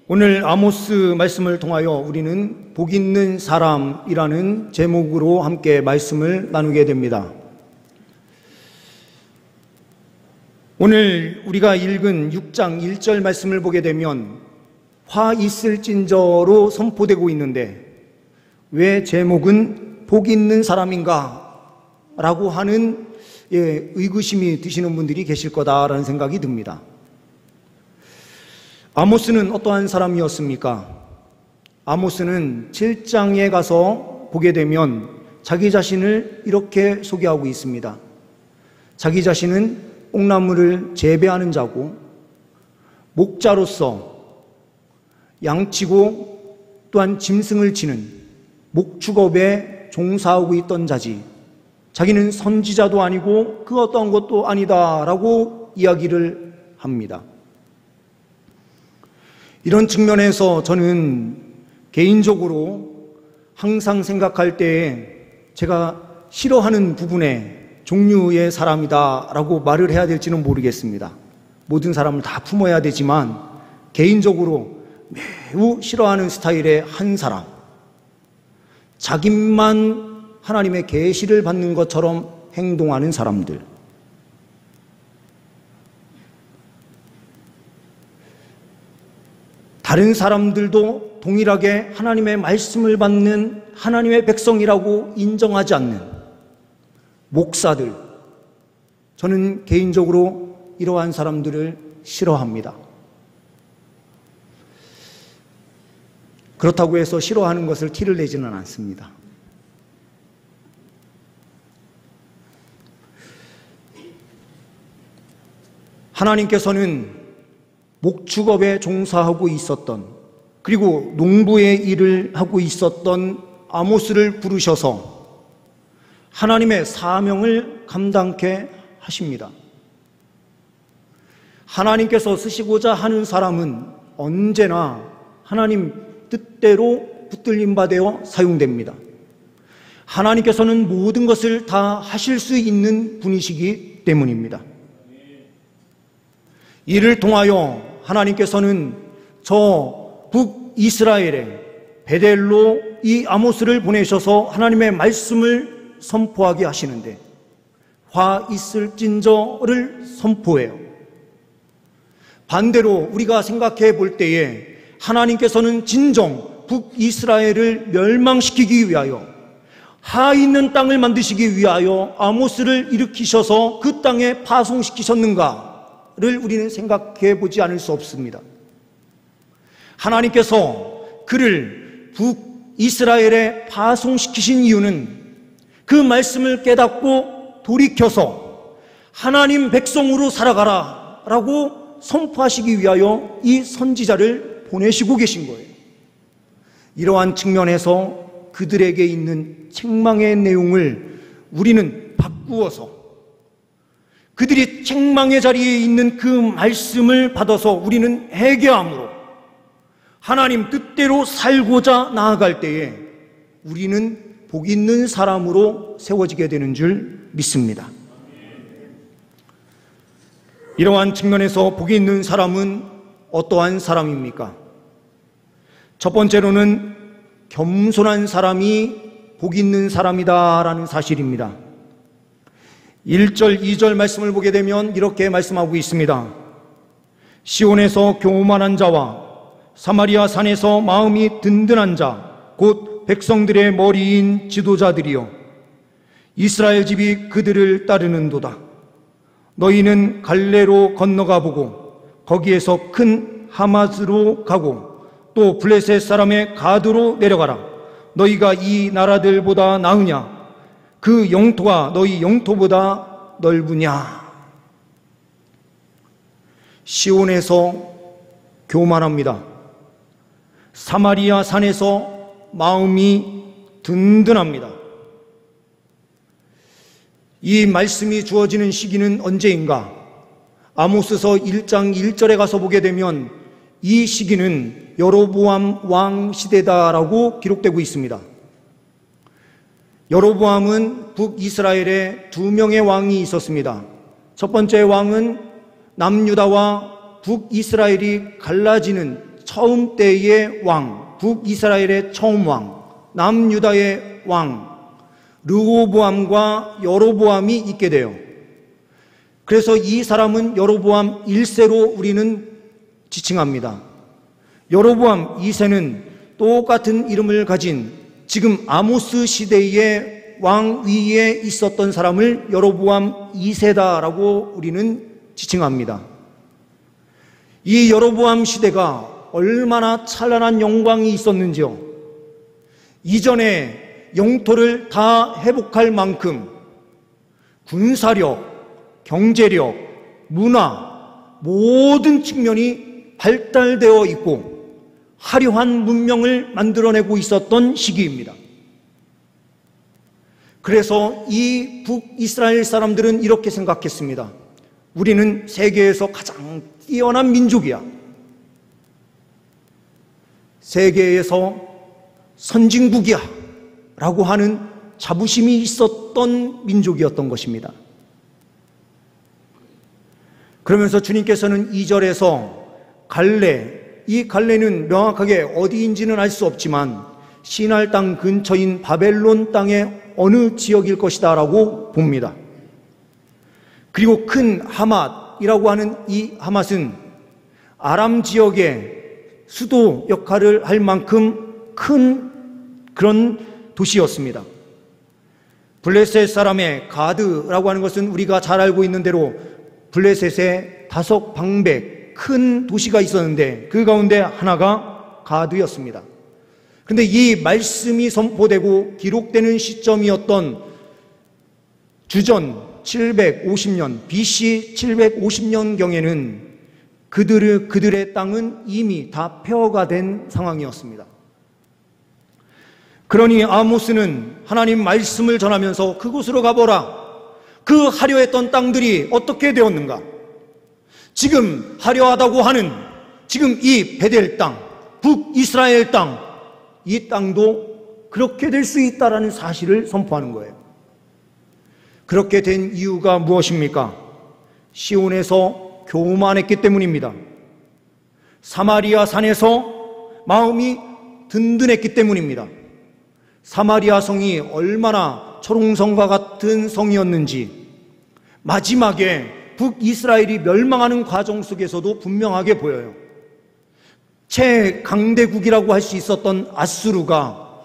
오늘 아모스 말씀을 통하여 우리는 복 있는 사람이라는 제목으로 함께 말씀을 나누게 됩니다. 오늘 우리가 읽은 6장 1절 말씀을 보게 되면 화 있을진저로 선포되고 있는데 왜 제목은 복 있는 사람인가? 라고 하는 의구심이 드시는 분들이 계실 거다라는 생각이 듭니다. 아모스는 어떠한 사람이었습니까? 아모스는 7장에 가서 보게 되면 자기 자신을 이렇게 소개하고 있습니다. 자기 자신은 뽕나무를 재배하는 자고 목자로서 양치고 또한 짐승을 치는 목축업에 종사하고 있던 자지, 자기는 선지자도 아니고 그 어떠한 것도 아니다라고 이야기를 합니다. 이런 측면에서 저는 개인적으로 항상 생각할 때에 제가 싫어하는 부분의 종류의 사람이다라고 말을 해야 될지는 모르겠습니다. 모든 사람을 다 품어야 되지만 개인적으로 매우 싫어하는 스타일의 한 사람, 자기만 하나님의 계시를 받는 것처럼 행동하는 사람들, 다른 사람들도 동일하게 하나님의 말씀을 받는 하나님의 백성이라고 인정하지 않는 목사들, 저는 개인적으로 이러한 사람들을 싫어합니다. 그렇다고 해서 싫어하는 것을 티를 내지는 않습니다. 하나님께서는 목축업에 종사하고 있었던, 그리고 농부의 일을 하고 있었던 아모스를 부르셔서 하나님의 사명을 감당케 하십니다. 하나님께서 쓰시고자 하는 사람은 언제나 하나님 뜻대로 붙들림 받아 사용됩니다. 하나님께서는 모든 것을 다 하실 수 있는 분이시기 때문입니다. 이를 통하여 하나님께서는 저 북이스라엘에 베델로 이 아모스를 보내셔서 하나님의 말씀을 선포하게 하시는데 화 있을진저를 선포해요. 반대로 우리가 생각해 볼 때에 하나님께서는 진정 북이스라엘을 멸망시키기 위하여 하 있는 땅을 만드시기 위하여 아모스를 일으키셔서 그 땅에 파송시키셨는가 를 우리는 생각해 보지 않을 수 없습니다. 하나님께서 그를 북이스라엘에 파송시키신 이유는 그 말씀을 깨닫고 돌이켜서 하나님 백성으로 살아가라 라고 선포하시기 위하여 이 선지자를 보내시고 계신 거예요. 이러한 측면에서 그들에게 있는 책망의 내용을 우리는 바꾸어서 그들이 책망의 자리에 있는 그 말씀을 받아서 우리는 회개함으로 하나님 뜻대로 살고자 나아갈 때에 우리는 복 있는 사람으로 세워지게 되는 줄 믿습니다. 이러한 측면에서 복이 있는 사람은 어떠한 사람입니까? 첫 번째로는 겸손한 사람이 복 있는 사람이다라는 사실입니다. 1절, 2절 말씀을 보게 되면 이렇게 말씀하고 있습니다. 시온에서 교만한 자와 사마리아 산에서 마음이 든든한 자, 곧 백성들의 머리인 지도자들이여, 이스라엘 집이 그들을 따르는도다. 너희는 갈레로 건너가 보고 거기에서 큰 하맛으로 가고 또 블레셋 사람의 가드로 내려가라. 너희가 이 나라들보다 나으냐? 그 영토가 너희 영토보다 넓으냐? 시온에서 교만합니다. 사마리아 산에서 마음이 든든합니다. 이 말씀이 주어지는 시기는 언제인가? 아모스서 1장 1절에 가서 보게 되면 이 시기는 여로보암 왕 시대다라고 기록되고 있습니다. 여로보암은 북이스라엘에 2명의 왕이 있었습니다. 첫 번째 왕은 남유다와 북이스라엘이 갈라지는 처음 때의 왕, 북이스라엘의 처음 왕, 남유다의 왕 르호보암과 여로보암이 있게 돼요. 그래서 이 사람은 여로보암 1세로 우리는 지칭합니다. 여로보암 2세는 똑같은 이름을 가진 지금 아모스 시대의 왕 위에 있었던 사람을 여로보암 2세다라고 우리는 지칭합니다. 이 여로보암 시대가 얼마나 찬란한 영광이 있었는지요. 이전에 영토를 다 회복할 만큼 군사력, 경제력, 문화 모든 측면이 발달되어 있고 화려한 문명을 만들어내고 있었던 시기입니다. 그래서 이 북이스라엘 사람들은 이렇게 생각했습니다. 우리는 세계에서 가장 뛰어난 민족이야. 세계에서 선진국이야 라고 하는 자부심이 있었던 민족이었던 것입니다. 그러면서 주님께서는 2절에서 갈레, 이 갈레는 명확하게 어디인지는 알 수 없지만 시날 땅 근처인 바벨론 땅의 어느 지역일 것이다 라고 봅니다. 그리고 큰 하맛이라고 하는 이 하맛은 아람 지역의 수도 역할을 할 만큼 큰 그런 도시였습니다. 블레셋 사람의 가드라고 하는 것은 우리가 잘 알고 있는 대로 블레셋의 5방백 큰 도시가 있었는데 그 가운데 하나가 가드였습니다. 그런데 이 말씀이 선포되고 기록되는 시점이었던 주전 750년, BC 750년경에는 그들의 땅은 이미 다 폐허가 된 상황이었습니다. 그러니 아모스는 하나님 말씀을 전하면서 그곳으로 가보라. 그 화려했던 땅들이 어떻게 되었는가? 지금 화려하다고 하는 지금 이 베델 땅, 북이스라엘 땅, 이 땅도 그렇게 될 수 있다라는 사실을 선포하는 거예요. 그렇게 된 이유가 무엇입니까? 시온에서 교만했기 때문입니다. 사마리아 산에서 마음이 든든했기 때문입니다. 사마리아 성이 얼마나 초롱성과 같은 성이었는지 마지막에 북이스라엘이 멸망하는 과정 속에서도 분명하게 보여요. 최강대국이라고 할 수 있었던 아수르가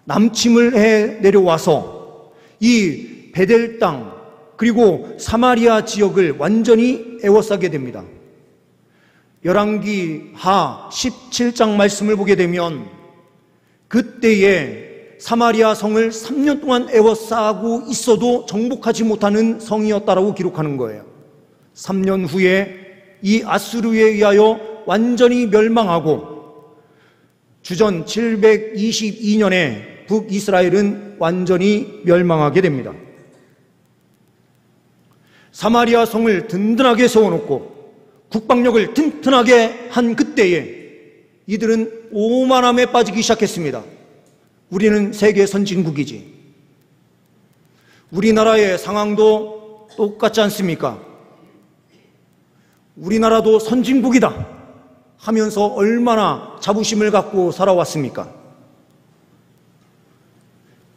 남침을 해 내려와서 이 베델 땅 그리고 사마리아 지역을 완전히 에워싸게 됩니다. 열왕기하 17장 말씀을 보게 되면 그때에 사마리아 성을 3년 동안 에워싸고 있어도 정복하지 못하는 성이었다라고 기록하는 거예요. 3년 후에 이 아수르에 의하여 완전히 멸망하고 주전 722년에 북이스라엘은 완전히 멸망하게 됩니다. 사마리아 성을 든든하게 세워놓고 국방력을 튼튼하게 한 그때에 이들은 오만함에 빠지기 시작했습니다. 우리는 세계 선진국이지. 우리나라의 상황도 똑같지 않습니까? 우리나라도 선진국이다 하면서 얼마나 자부심을 갖고 살아왔습니까?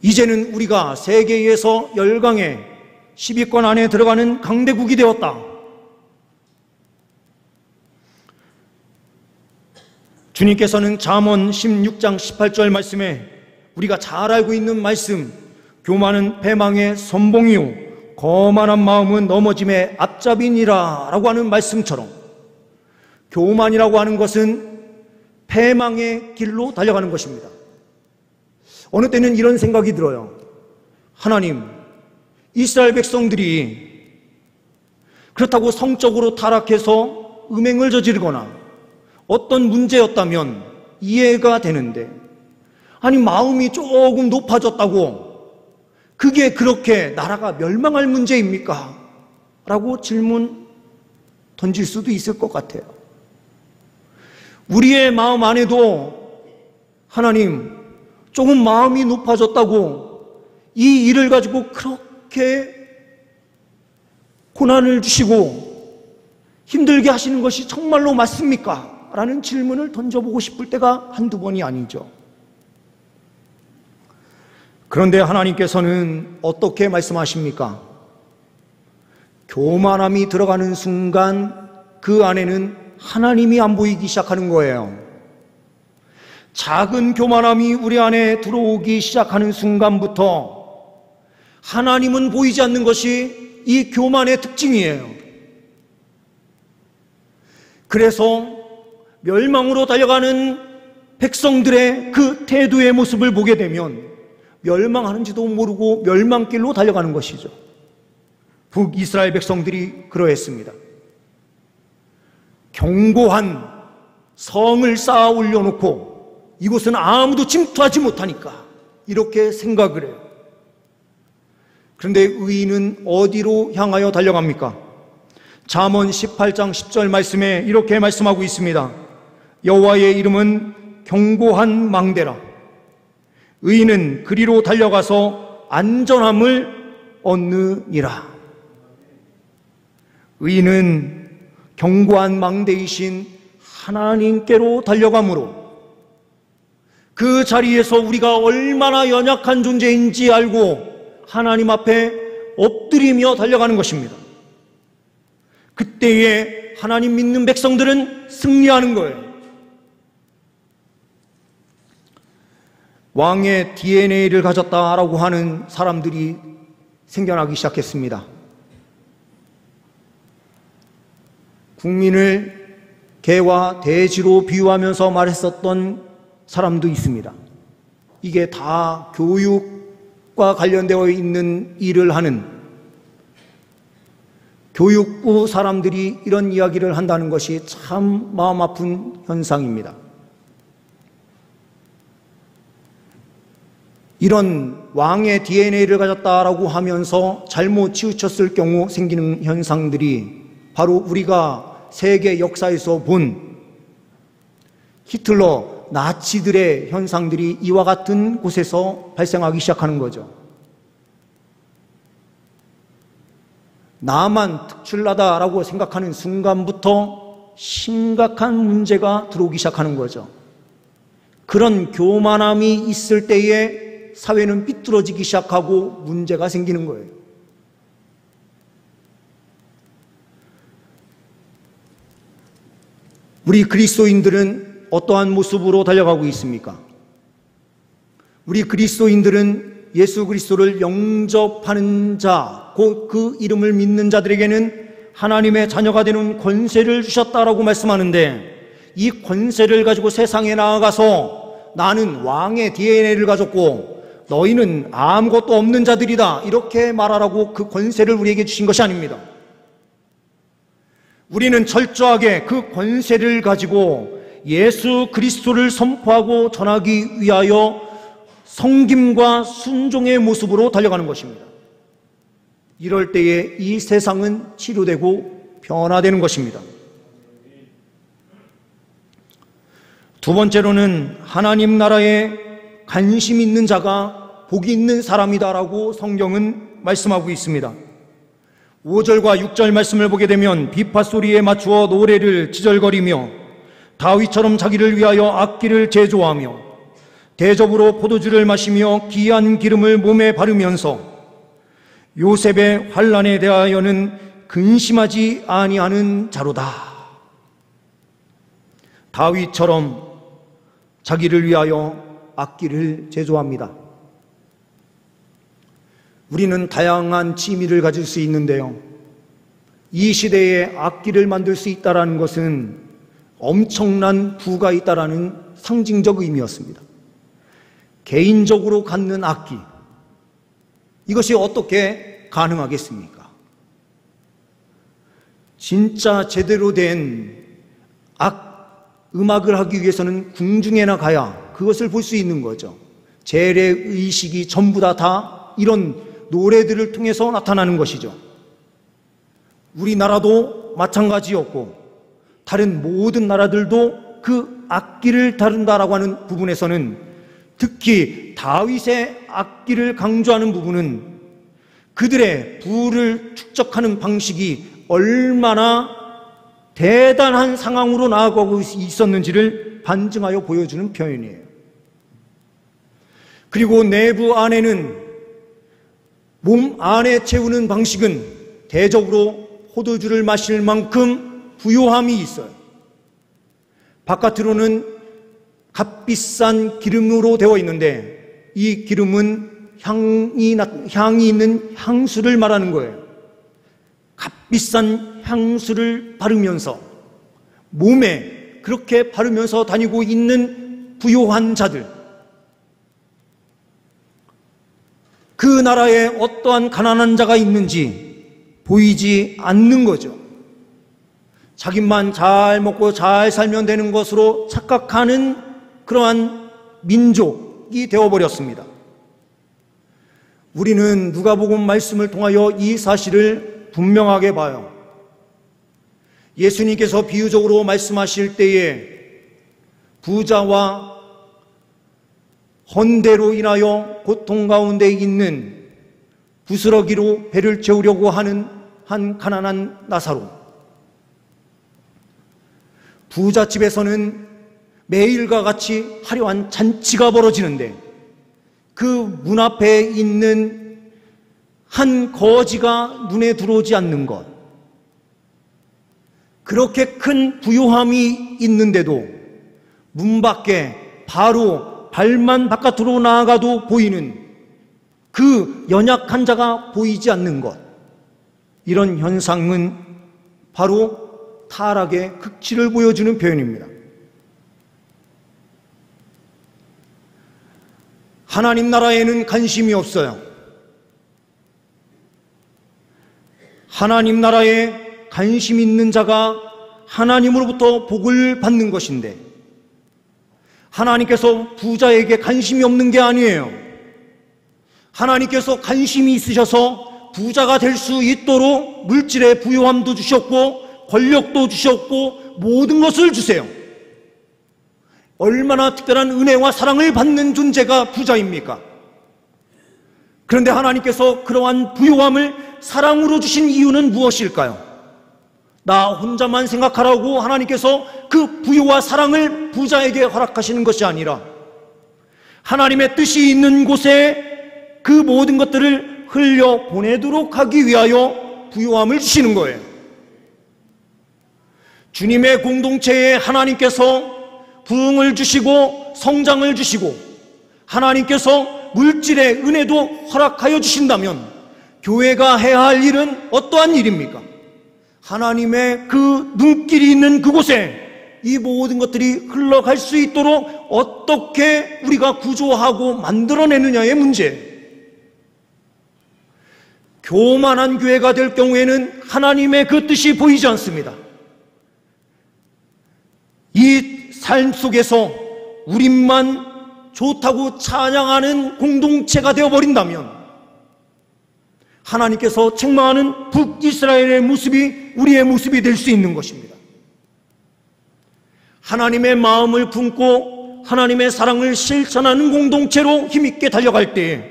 이제는 우리가 세계에서 열강의 10위권 안에 들어가는 강대국이 되었다. 주님께서는 잠언 16장 18절 말씀에 우리가 잘 알고 있는 말씀, 교만은 패망의 선봉이요 거만한 마음은 넘어짐의 앞잡이니라 라고 하는 말씀처럼 교만이라고 하는 것은 패망의 길로 달려가는 것입니다. 어느 때는 이런 생각이 들어요. 하나님, 이스라엘 백성들이 그렇다고 성적으로 타락해서 음행을 저지르거나 어떤 문제였다면 이해가 되는데 아니 마음이 조금 높아졌다고 그게 그렇게 나라가 멸망할 문제입니까? 라고 질문 던질 수도 있을 것 같아요. 우리의 마음 안에도 하나님 조금 마음이 높아졌다고 이 일을 가지고 그렇게 고난을 주시고 힘들게 하시는 것이 정말로 맞습니까? 라는 질문을 던져보고 싶을 때가 한두 번이 아니죠. 그런데 하나님께서는 어떻게 말씀하십니까? 교만함이 들어가는 순간 그 안에는 하나님이 안 보이기 시작하는 거예요. 작은 교만함이 우리 안에 들어오기 시작하는 순간부터 하나님은 보이지 않는 것이 이 교만의 특징이에요. 그래서 멸망으로 달려가는 백성들의 그 태도의 모습을 보게 되면 멸망하는지도 모르고 멸망길로 달려가는 것이죠. 북이스라엘 백성들이 그러했습니다. 견고한 성을 쌓아 올려놓고 이곳은 아무도 침투하지 못하니까 이렇게 생각을 해요. 그런데 의인은 어디로 향하여 달려갑니까? 잠언 18장 10절 말씀에 이렇게 말씀하고 있습니다. 여호와의 이름은 견고한 망대라. 의인은 그리로 달려가서 안전함을 얻느니라. 의인은 견고한 망대이신 하나님께로 달려가므로 그 자리에서 우리가 얼마나 연약한 존재인지 알고 하나님 앞에 엎드리며 달려가는 것입니다. 그때에 하나님 믿는 백성들은 승리하는 거예요. 왕의 DNA를 가졌다라고 하는 사람들이 생겨나기 시작했습니다. 국민을 개와 돼지로 비유하면서 말했었던 사람도 있습니다. 이게 다 교육과 관련되어 있는 일을 하는 교육부 사람들이 이런 이야기를 한다는 것이 참 마음 아픈 현상입니다. 이런 왕의 DNA를 가졌다라고 하면서 잘못 치우쳤을 경우 생기는 현상들이 바로 우리가 세계 역사에서 본 히틀러, 나치들의 현상들이 이와 같은 곳에서 발생하기 시작하는 거죠. 나만 특출나다라고 생각하는 순간부터 심각한 문제가 들어오기 시작하는 거죠. 그런 교만함이 있을 때에 사회는 삐뚤어지기 시작하고 문제가 생기는 거예요. 우리 그리스도인들은 어떠한 모습으로 달려가고 있습니까? 우리 그리스도인들은 예수 그리스도를 영접하는 자, 곧 그 이름을 믿는 자들에게는 하나님의 자녀가 되는 권세를 주셨다라고 말씀하는데, 이 권세를 가지고 세상에 나아가서 나는 왕의 DNA를 가졌고 너희는 아무것도 없는 자들이다 이렇게 말하라고 그 권세를 우리에게 주신 것이 아닙니다. 우리는 철저하게 그 권세를 가지고 예수 그리스도를 선포하고 전하기 위하여 섬김과 순종의 모습으로 달려가는 것입니다. 이럴 때에 이 세상은 치료되고 변화되는 것입니다. 두 번째로는 하나님 나라에 관심 있는 자가 복이 있는 사람이다라고 성경은 말씀하고 있습니다. 5절과 6절 말씀을 보게 되면 비파 소리에 맞추어 노래를 지절거리며 다윗처럼 자기를 위하여 악기를 제조하며 대접으로 포도주를 마시며 귀한 기름을 몸에 바르면서 요셉의 환난에 대하여는 근심하지 아니하는 자로다. 다윗처럼 자기를 위하여 악기를 제조합니다. 우리는 다양한 취미를 가질 수 있는데요, 이 시대에 악기를 만들 수 있다는 것은 엄청난 부가 있다는 상징적 의미였습니다. 개인적으로 갖는 악기, 이것이 어떻게 가능하겠습니까? 진짜 제대로 된 음악을 하기 위해서는 궁중에나 가야 그것을 볼 수 있는 거죠. 재래의식이 전부 다 이런 노래들을 통해서 나타나는 것이죠. 우리나라도 마찬가지였고 다른 모든 나라들도 그 악기를 다룬다라고 하는 부분에서는, 특히 다윗의 악기를 강조하는 부분은 그들의 부를 축적하는 방식이 얼마나 대단한 상황으로 나아가고 있었는지를 반증하여 보여주는 표현이에요. 그리고 내부 안에는, 몸 안에 채우는 방식은 대적으로 포도주를 마실 만큼 부요함이 있어요. 바깥으로는 값비싼 기름으로 되어 있는데 이 기름은 향이 있는 향수를 말하는 거예요. 값비싼 향수를 바르면서 몸에 그렇게 바르면서 다니고 있는 부요한 자들, 그 나라에 어떠한 가난한 자가 있는지 보이지 않는 거죠. 자기만 잘 먹고 잘 살면 되는 것으로 착각하는 그러한 민족이 되어버렸습니다. 우리는 누가복음 말씀을 통하여 이 사실을 분명하게 봐요. 예수님께서 비유적으로 말씀하실 때에 부자와 헌대로 인하여 고통 가운데 있는 부스러기로 배를 채우려고 하는 한 가난한 나사로, 부잣집에서는 매일과 같이 화려한 잔치가 벌어지는데 그 문 앞에 있는 한 거지가 눈에 들어오지 않는 것, 그렇게 큰 부요함이 있는데도 문 밖에 바로 발만 바깥으로 나아가도 보이는 그 연약한 자가 보이지 않는 것, 이런 현상은 바로 타락의 극치를 보여주는 표현입니다. 하나님 나라에는 관심이 없어요. 하나님 나라에 관심 있는 자가 하나님으로부터 복을 받는 것인데, 하나님께서 부자에게 관심이 없는 게 아니에요. 하나님께서 관심이 있으셔서 부자가 될 수 있도록 물질의 부요함도 주셨고 권력도 주셨고 모든 것을 주세요. 얼마나 특별한 은혜와 사랑을 받는 존재가 부자입니까? 그런데 하나님께서 그러한 부요함을 사랑으로 주신 이유는 무엇일까요? 나 혼자만 생각하라고 하나님께서 그 부요와 사랑을 부자에게 허락하시는 것이 아니라 하나님의 뜻이 있는 곳에 그 모든 것들을 흘려보내도록 하기 위하여 부요함을 주시는 거예요. 주님의 공동체에 하나님께서 부흥을 주시고 성장을 주시고 하나님께서 물질의 은혜도 허락하여 주신다면 교회가 해야 할 일은 어떠한 일입니까? 하나님의 그 눈길이 있는 그곳에 이 모든 것들이 흘러갈 수 있도록 어떻게 우리가 구조하고 만들어내느냐의 문제. 교만한 교회가 될 경우에는 하나님의 그 뜻이 보이지 않습니다. 이 삶 속에서 우리만 좋다고 찬양하는 공동체가 되어버린다면 하나님께서 책망하는 북이스라엘의 모습이 우리의 모습이 될 수 있는 것입니다. 하나님의 마음을 품고 하나님의 사랑을 실천하는 공동체로 힘있게 달려갈 때에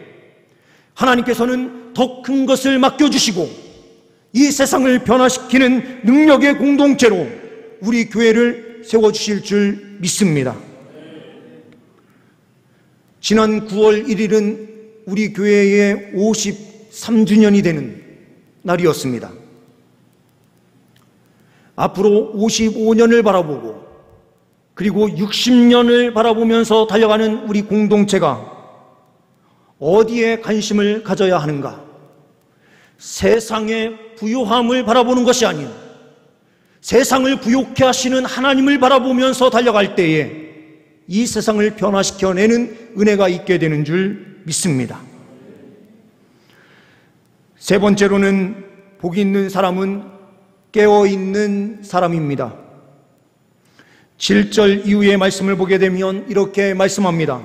하나님께서는 더 큰 것을 맡겨주시고 이 세상을 변화시키는 능력의 공동체로 우리 교회를 세워주실 줄 믿습니다. 지난 9월 1일은 우리 교회의 53주년이 되는 날이었습니다. 앞으로 55년을 바라보고 그리고 60년을 바라보면서 달려가는 우리 공동체가 어디에 관심을 가져야 하는가? 세상의 부요함을 바라보는 것이 아닌 세상을 부요케 하시는 하나님을 바라보면서 달려갈 때에 이 세상을 변화시켜내는 은혜가 있게 되는 줄 믿습니다. 세 번째로는 복이 있는 사람은 깨어있는 사람입니다. 7절 이후의 말씀을 보게 되면 이렇게 말씀합니다.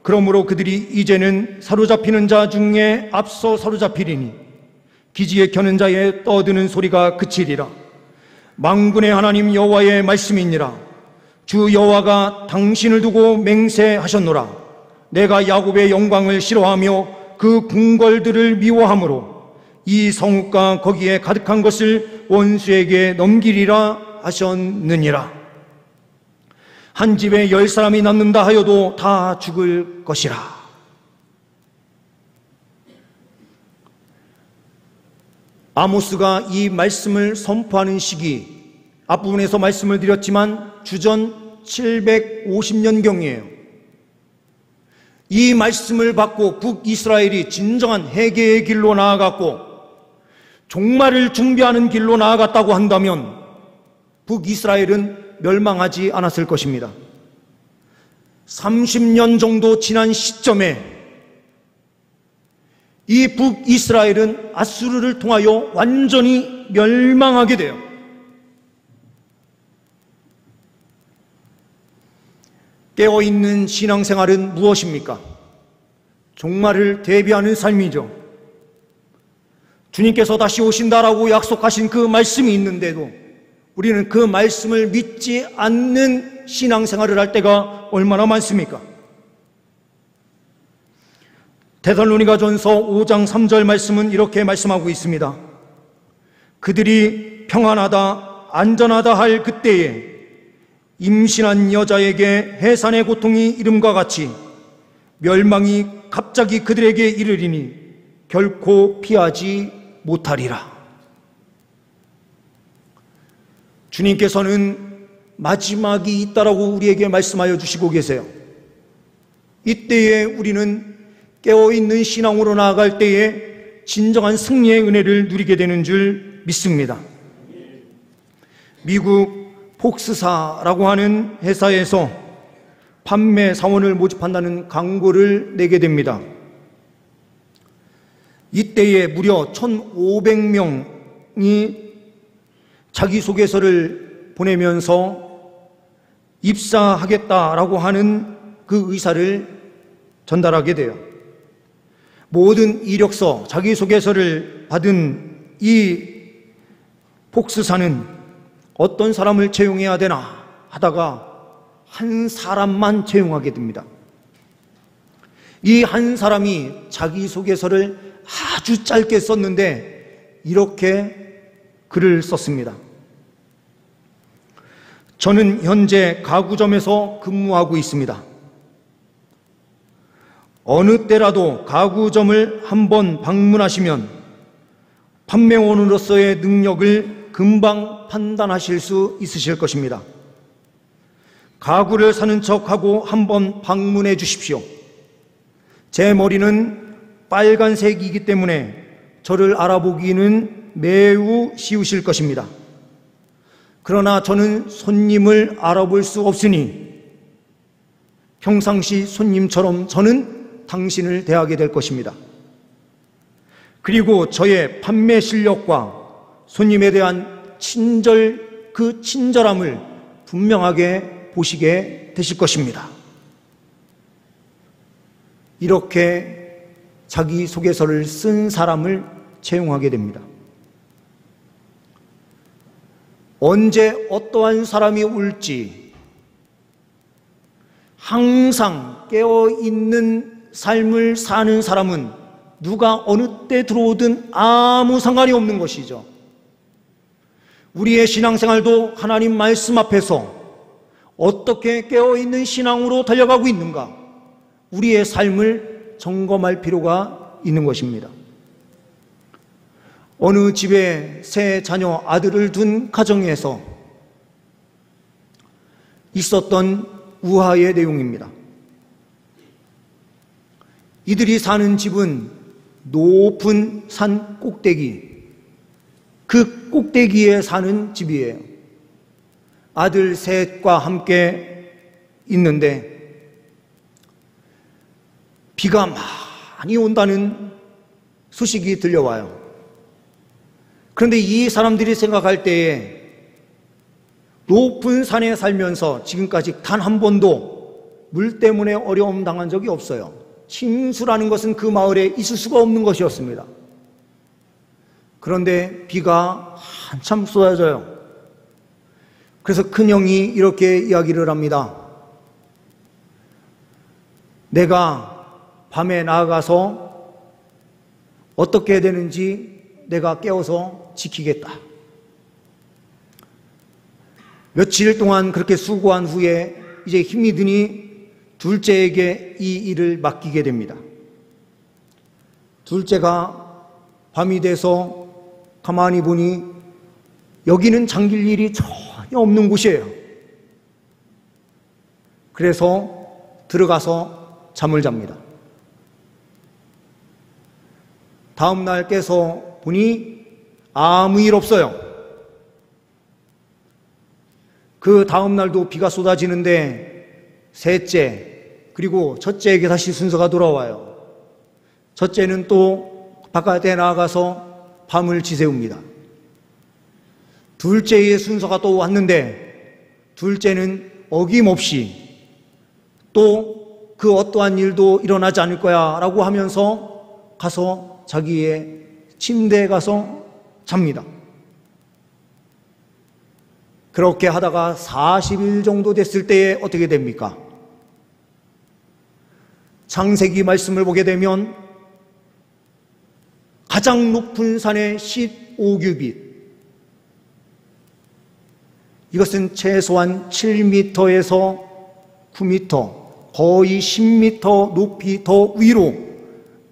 그러므로 그들이 이제는 사로잡히는 자 중에 앞서 사로잡히리니 기지에 켜는 자의 떠드는 소리가 그치리라. 만군의 하나님 여호와의 말씀이니라. 주 여호와가 당신을 두고 맹세하셨노라. 내가 야곱의 영광을 싫어하며 그 궁궐들을 미워하므로 이 성읍과 거기에 가득한 것을 원수에게 넘기리라 하셨느니라. 한 집에 10사람이 남는다 하여도 다 죽을 것이라. 아모스가 이 말씀을 선포하는 시기, 앞부분에서 말씀을 드렸지만 주전 750년경이에요. 이 말씀을 받고 북이스라엘이 진정한 회개의 길로 나아갔고 종말을 준비하는 길로 나아갔다고 한다면 북이스라엘은 멸망하지 않았을 것입니다. 30년 정도 지난 시점에 이 북이스라엘은 아수르를 통하여 완전히 멸망하게 돼요. 깨어있는 신앙생활은 무엇입니까? 종말을 대비하는 삶이죠. 주님께서 다시 오신다라고 약속하신 그 말씀이 있는데도 우리는 그 말씀을 믿지 않는 신앙생활을 할 때가 얼마나 많습니까? 데살로니가전서 5장 3절 말씀은 이렇게 말씀하고 있습니다. 그들이 평안하다 안전하다 할 그때에 임신한 여자에게 해산의 고통이 이름과 같이 멸망이 갑자기 그들에게 이르리니 결코 피하지 못하리라. 주님께서는 마지막이 있다라고 우리에게 말씀하여 주시고 계세요. 이때에 우리는 깨어있는 신앙으로 나아갈 때에 진정한 승리의 은혜를 누리게 되는 줄 믿습니다. 미국 폭스사라고 하는 회사에서 판매 사원을 모집한다는 광고를 내게 됩니다. 이때에 무려 1,500명이 자기소개서를 보내면서 입사하겠다라고 하는 그 의사를 전달하게 돼요. 모든 이력서, 자기소개서를 받은 이 폭스사는 어떤 사람을 채용해야 되나 하다가 한 사람만 채용하게 됩니다. 이 한 사람이 자기소개서를 아주 짧게 썼는데 이렇게 글을 썼습니다. 저는 현재 가구점에서 근무하고 있습니다. 어느 때라도 가구점을 한번 방문하시면 판매원으로서의 능력을 금방 판단하실 수 있으실 것입니다. 가구를 사는 척하고 한번 방문해 주십시오. 제 머리는 빨간색이기 때문에 저를 알아보기는 매우 쉬우실 것입니다. 그러나 저는 손님을 알아볼 수 없으니 평상시 손님처럼 저는 당신을 대하게 될 것입니다. 그리고 저의 판매 실력과 손님에 대한 그 친절함을 분명하게 보시게 되실 것입니다. 이렇게 자기소개서를 쓴 사람을 채용하게 됩니다. 언제 어떠한 사람이 올지 항상 깨어있는 삶을 사는 사람은 누가 어느 때 들어오든 아무 상관이 없는 것이죠. 우리의 신앙생활도 하나님 말씀 앞에서 어떻게 깨어있는 신앙으로 달려가고 있는가, 우리의 삶을 점검할 필요가 있는 것입니다. 어느 집에 세 자녀 아들을 둔 가정에서 있었던 우화의 내용입니다. 이들이 사는 집은 높은 산 꼭대기, 그 꼭대기에 사는 집이에요. 아들 셋과 함께 있는데 비가 많이 온다는 소식이 들려와요. 그런데 이 사람들이 생각할 때에 높은 산에 살면서 지금까지 단 한 번도 물 때문에 어려움 당한 적이 없어요. 침수라는 것은 그 마을에 있을 수가 없는 것이었습니다. 그런데 비가 한참 쏟아져요. 그래서 큰형이 이렇게 이야기를 합니다. 내가 밤에 나가서 어떻게 되는지 내가 깨워서 지키겠다. 며칠 동안 그렇게 수고한 후에 이제 힘이 드니 둘째에게 이 일을 맡기게 됩니다. 둘째가 밤이 돼서 가만히 보니 여기는 잠길 일이 전혀 없는 곳이에요. 그래서 들어가서 잠을 잡니다. 다음 날 깨서 보니 아무 일 없어요. 그 다음 날도 비가 쏟아지는데 셋째 그리고 첫째에게 다시 순서가 돌아와요. 첫째는 또 바깥에 나가서 밤을 지새웁니다. 둘째의 순서가 또 왔는데 둘째는 어김없이 또 그 어떠한 일도 일어나지 않을 거야 라고 하면서 가서 자기의 침대에 가서 잡니다. 그렇게 하다가 40일 정도 됐을 때에 어떻게 됩니까? 창세기 말씀을 보게 되면 가장 높은 산의 15규빗, 이것은 최소한 7m에서 9m, 거의 10m 높이 더 위로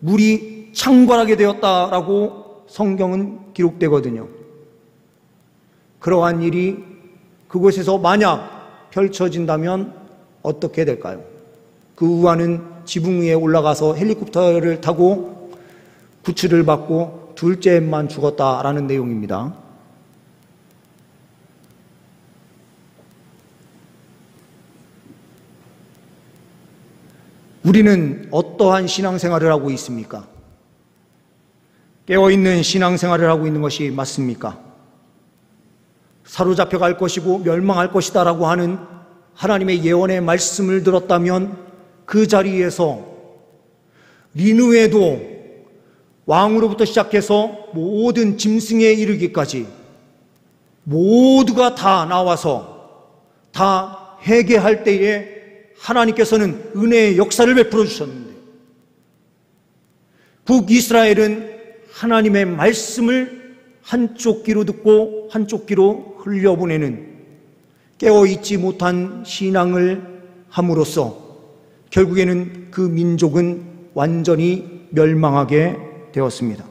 물이 창궐하게 되었다라고 성경은 기록되거든요. 그러한 일이 그곳에서 만약 펼쳐진다면 어떻게 될까요? 그 우아는 지붕 위에 올라가서 헬리콥터를 타고 구출을 받고 둘째만 죽었다라는 내용입니다. 우리는 어떠한 신앙생활을 하고 있습니까? 깨어있는 신앙생활을 하고 있는 것이 맞습니까? 사로잡혀 갈 것이고 멸망할 것이다 라고 하는 하나님의 예언의 말씀을 들었다면 그 자리에서 니느웨도 왕으로부터 시작해서 모든 짐승에 이르기까지 모두가 다 나와서 다 회개할 때에 하나님께서는 은혜의 역사를 베풀어 주셨는데 북이스라엘은 하나님의 말씀을 한쪽 귀로 듣고 한쪽 귀로 흘려보내는 깨어있지 못한 신앙을 함으로써 결국에는 그 민족은 완전히 멸망하게 되었습니다.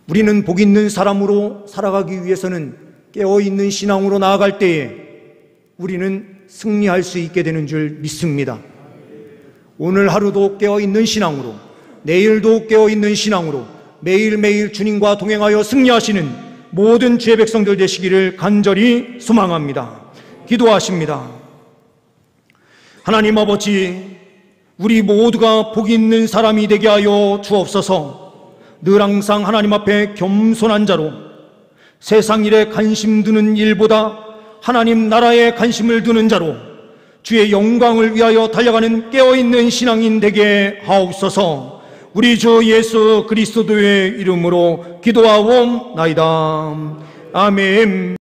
우리는 복 있는 사람으로 살아가기 위해서는 깨어있는 신앙으로 나아갈 때에 우리는 승리할 수 있게 되는 줄 믿습니다. 오늘 하루도 깨어있는 신앙으로, 내일도 깨어있는 신앙으로 매일매일 주님과 동행하여 승리하시는 모든 주의 백성들 되시기를 간절히 소망합니다. 기도하십니다. 하나님 아버지, 우리 모두가 복 있는 사람이 되게 하여 주옵소서. 늘 항상 하나님 앞에 겸손한 자로 세상 일에 관심 두는 일보다 하나님 나라에 관심을 두는 자로 주의 영광을 위하여 달려가는 깨어있는 신앙인 되게 하옵소서. 우리 주 예수 그리스도의 이름으로 기도하옵나이다. 아멘.